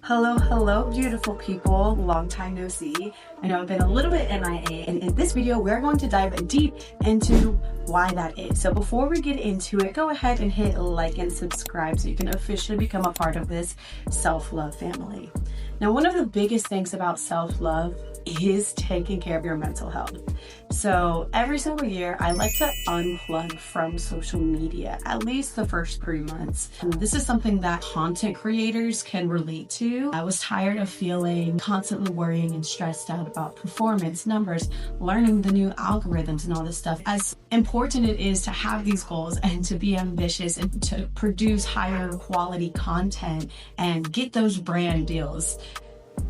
Hello, beautiful people. Long time no see. I know I've been a little bit MIA, and in this video, we're going to dive deep into why that is. So before we get into it, go ahead and hit like and subscribe so you can officially become a part of this self-love family. Now, one of the biggest things about self-love is taking care of your mental health. So every single year, I like to unplug from social media, at least the first 3 months. And this is something that content creators can relate to. I was tired of feeling constantly worrying and stressed out about performance, numbers, learning the new algorithms and all this stuff. As important it is to have these goals and to be ambitious and to produce higher quality content and get those brand deals,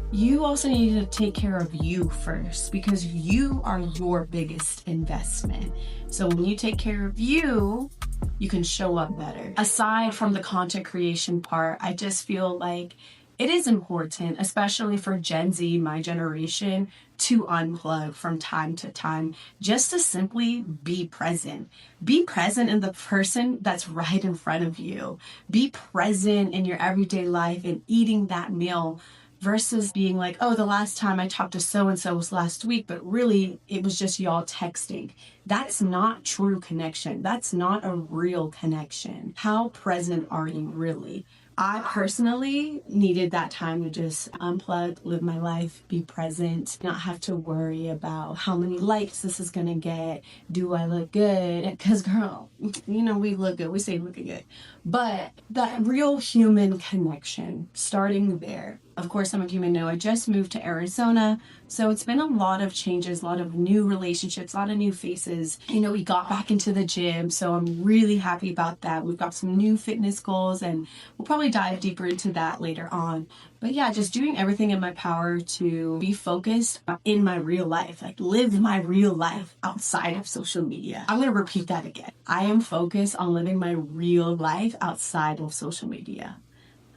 you also need to take care of you first, because you are your biggest investment. So when you take care of you, you can show up better. Aside from the content creation part, I just feel like it is important, especially for Gen Z, my generation, to unplug from time to time, just to simply be present. Be present in the person that's right in front of you. Be present in your everyday life and eating that meal, versus being like, oh, the last time I talked to so-and-so was last week, but really it was just y'all texting. That's not true connection. That's not a real connection. How present are you really? I personally needed that time to just unplug, live my life, be present, not have to worry about how many likes this is gonna get. Do I look good? Because girl, we look good. We say looking good. But that real human connection, starting there. Of course, some of you may know I just moved to Arizona, so it's been a lot of changes, a lot of new relationships, a lot of new faces. We got back into the gym, so I'm really happy about that. We've got some new fitness goals, and we'll probably dive deeper into that later on. But yeah, just doing everything in my power to be focused in my real life, like live my real life outside of social media. I'm going to repeat that again. I am focused on living my real life outside of social media.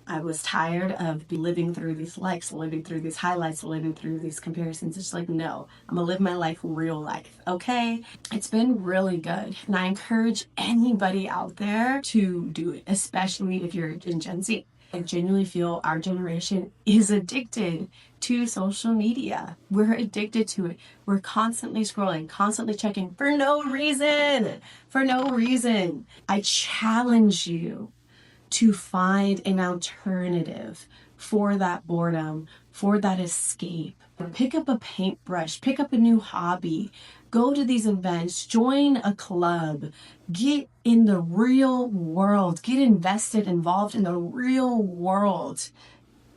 I was tired of living through these likes, living through these highlights, living through these comparisons. It's like, no, I'm gonna live my life, real life, okay? It's been really good. And I encourage anybody out there to do it, especially if you're in Gen Z. I genuinely feel our generation is addicted to social media. We're addicted to it. We're constantly scrolling, constantly checking for no reason. For no reason. I challenge you to find an alternative for that boredom, for that escape. Pick up a paintbrush, pick up a new hobby, go to these events, join a club, get in the real world, get involved in the real world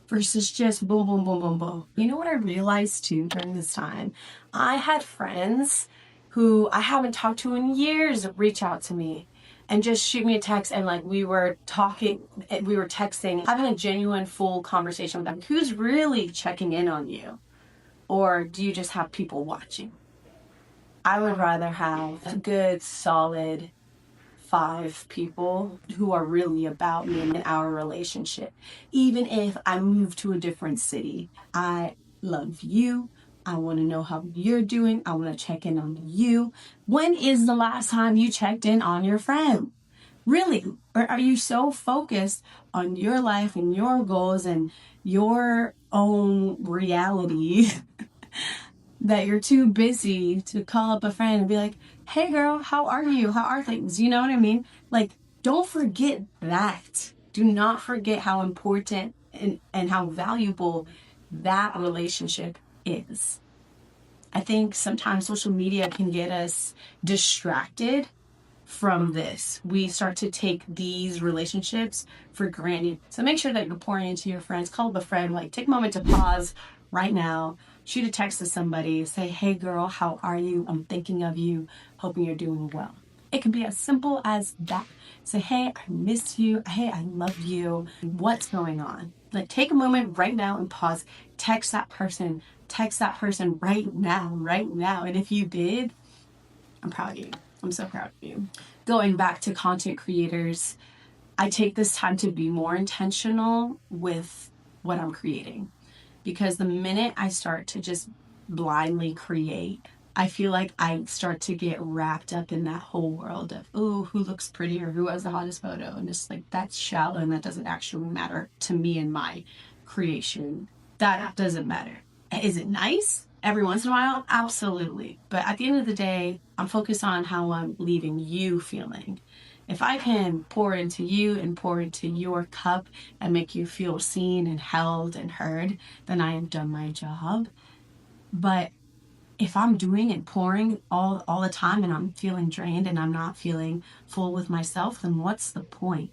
versus just boom, boom, boom, boom, boom. You know what I realized too during this time? I had friends who I haven't talked to in years reach out to me and just shoot me a text, and like we were texting, having a genuine, full conversation with them. Who's really checking in on you? Or do you just have people watching? I would rather have a good, solid 5 people who are really about me and our relationship. Even if I move to a different city, I love you. I want to know how you're doing. I want to check in on you. When is the last time you checked in on your friend? Really? Or are you so focused on your life and your goals and your own reality that you're too busy to call up a friend and be like, hey girl, how are you? How are things? You know what I mean? Like, don't forget that. Do not forget how important and how valuable that relationship is. I think sometimes social media can get us distracted from this. We start to take these relationships for granted. So make sure that you're pouring into your friends. Call up a friend, like take a moment to pause right now, shoot a text to somebody, say, hey girl, how are you? I'm thinking of you, hoping you're doing well. It can be as simple as that. Say, hey, I miss you. Hey, I love you. What's going on? Like, take a moment right now and pause. Text that person right now. And if you did, I'm proud of you. I'm so proud of you. Going back to content creators, I take this time to be more intentional with what I'm creating. Because the minute I start to just blindly create, I feel like I start to get wrapped up in that whole world of, oh, who looks prettier, who has the hottest photo, and just like that's shallow and that doesn't actually matter to me and my creation. That doesn't matter. Is it nice? Every once in a while? Absolutely. But at the end of the day, I'm focused on how I'm leaving you feeling. If I can pour into you and pour into your cup and make you feel seen and held and heard, then I have done my job. But if I'm doing and pouring all the time and I'm feeling drained and I'm not feeling full with myself, then what's the point?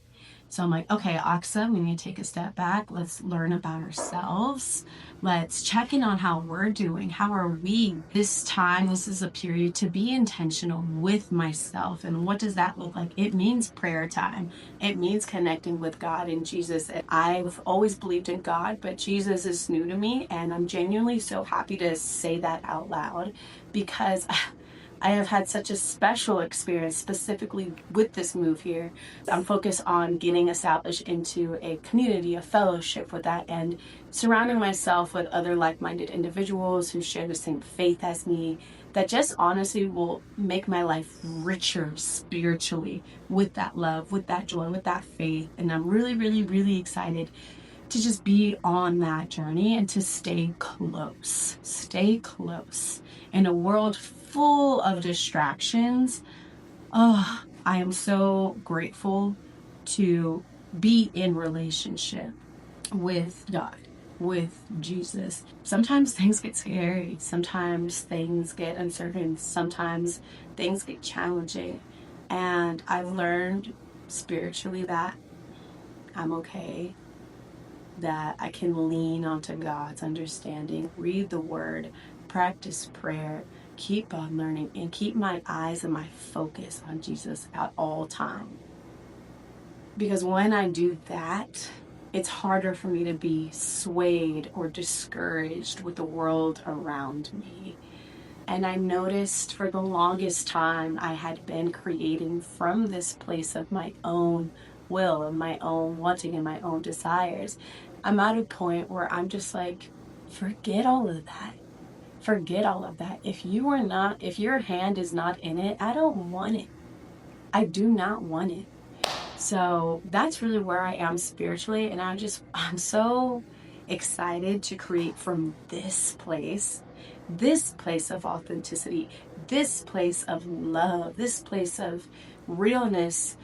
So I'm like, okay, Aksa, we need to take a step back. Let's learn about ourselves. Let's check in on how we're doing. How are we this time? This is a period to be intentional with myself. And what does that look like? It means prayer time. It means connecting with God and Jesus. I've always believed in God, but Jesus is new to me. And I'm genuinely so happy to say that out loud because I have had such a special experience specifically with this move here. I'm focused on getting established into a community, a fellowship with that, and surrounding myself with other like-minded individuals who share the same faith as me, that just honestly will make my life richer spiritually with that love, with that joy, with that faith. And I'm really, really, really excited to just be on that journey and to stay close in a world full of distractions. Oh, I am so grateful to be in relationship with God, with Jesus. Sometimes things get scary. Sometimes things get uncertain. Sometimes things get challenging. And I've learned spiritually that I'm okay, that I can lean onto God's understanding, read the word, practice prayer, keep on learning, and keep my eyes and my focus on Jesus at all times. Because when I do that, it's harder for me to be swayed or discouraged with the world around me. And I noticed for the longest time I had been creating from this place of my own will and my own wanting and my own desires. I'm at a point where I'm just like, forget all of that. Forget all of that. If your hand is not in it, I don't want it. I do not want it. So that's really where I am spiritually. And I'm so excited to create from this place of authenticity, this place of love, this place of realness,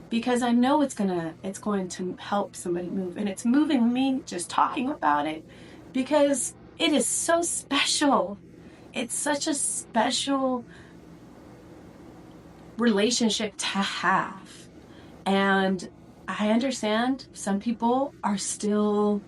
because I know it's going to help somebody move, and it's moving me just talking about it because it is so special. It's such a special relationship to have. And I understand some people are still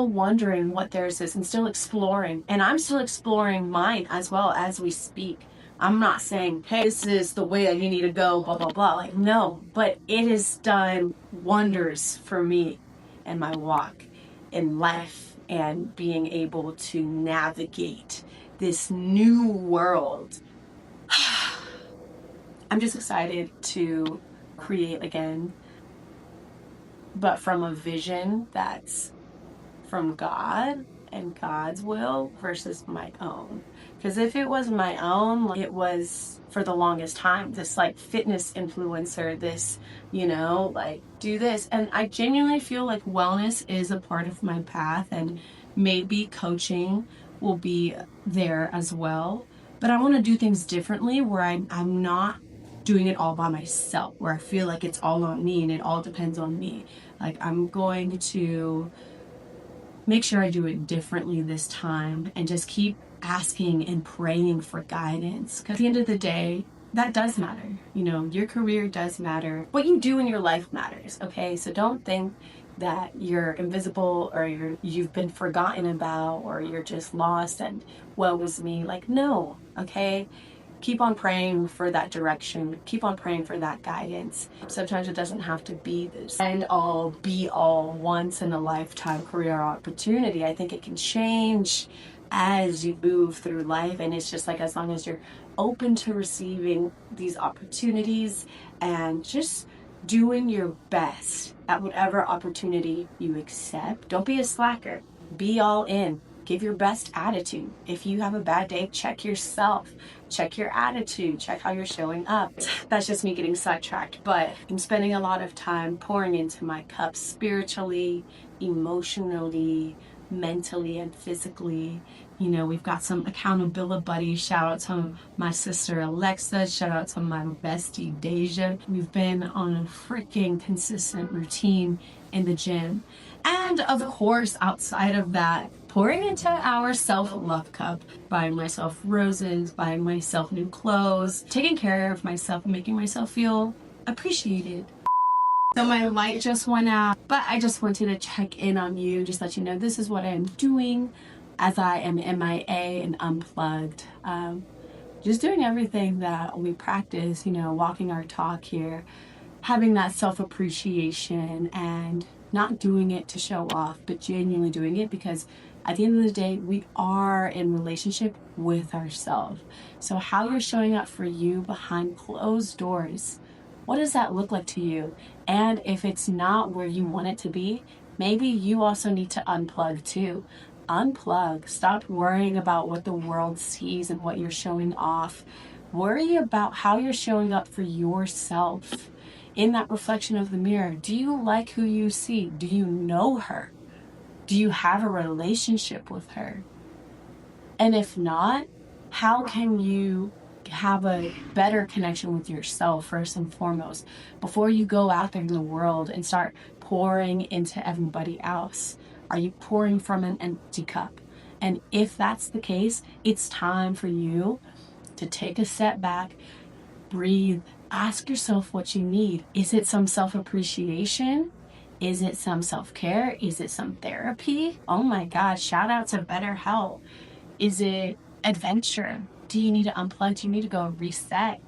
wondering what theirs is and still exploring. And I'm still exploring mine as well as we speak. I'm not saying, hey, this is the way that you need to go, blah, blah, blah. Like, no, but it has done wonders for me and my walk in life and being able to navigate this new world. I'm just excited to create again, but from a vision that's from God and God's will versus my own. Because if it was my own, it was for the longest time this like fitness influencer, this, like do this. And I genuinely feel like wellness is a part of my path, and maybe coaching will be there as well. But I want to do things differently where I'm not doing it all by myself, where I feel like it's all on me and it all depends on me. Like, I'm going to make sure I do it differently this time and just keep asking and praying for guidance. Because at the end of the day, that does matter. Your career does matter. What you do in your life matters, okay? So don't think that you're invisible or you've been forgotten about or you're just lost and woe was me. Like, no, okay? Keep on praying for that direction. Keep on praying for that guidance. Sometimes it doesn't have to be this end all, be all, once in a lifetime career opportunity. I think it can change as you move through life. And it's just like, as long as you're open to receiving these opportunities and just doing your best at whatever opportunity you accept. Don't be a slacker. Be all in. give your best attitude. If you have a bad day, check yourself, check your attitude, check how you're showing up. That's just me getting sidetracked, but I'm spending a lot of time pouring into my cup spiritually, emotionally, mentally, and physically. You know, we've got some accountability buddies. Shout out to my sister Alexa. Shout out to my bestie Deja. We've been on a freaking consistent routine in the gym. And of course, outside of that, pouring into our self-love cup, buying myself roses, buying myself new clothes, taking care of myself, and making myself feel appreciated. So my light just went out, but I just wanted to check in on you, just let you know this is what I am doing as I am MIA and unplugged. Just doing everything that we practice, you know, walking our talk here, having that self-appreciation and not doing it to show off, but genuinely doing it because at the end of the day, we are in relationship with ourselves. So how you're showing up for you behind closed doors, what does that look like to you? And if it's not where you want it to be, maybe you also need to unplug too. Unplug. Stop worrying about what the world sees and what you're showing off. Worry about how you're showing up for yourself in that reflection of the mirror. Do you like who you see? Do you know her? Do you have a relationship with her? And if not, how can you have a better connection with yourself first and foremost before you go out there in the world and start pouring into everybody else? Are you pouring from an empty cup? And if that's the case, it's time for you to take a step back, breathe, ask yourself what you need. Is it some self-appreciation? Is it some self-care? Is it some therapy? Oh my God, shout out to BetterHelp. Is it adventure? Do you need to unplug? Do you need to go reset?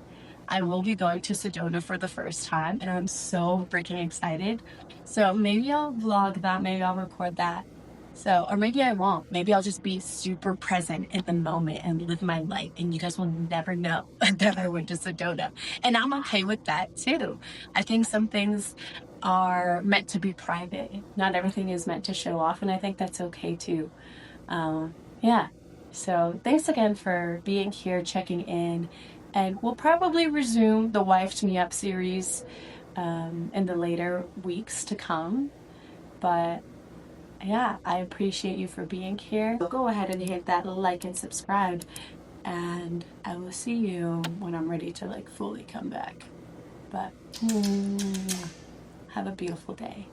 I will be going to Sedona for the first time and I'm so freaking excited. So maybe I'll vlog that, maybe I'll record that. So, or maybe I won't. Maybe I'll just be super present in the moment and live my life and you guys will never know that I went to Sedona. And I'm okay with that too. I think some things are meant to be private. Not everything is meant to show off and I think that's okay too. Yeah. So thanks again for being here, checking in, and we'll probably resume the Wife Me Up series in the later weeks to come. But yeah, I appreciate you for being here. So go ahead and hit that like and subscribe, and I will see you when I'm ready to like fully come back. But have a beautiful day.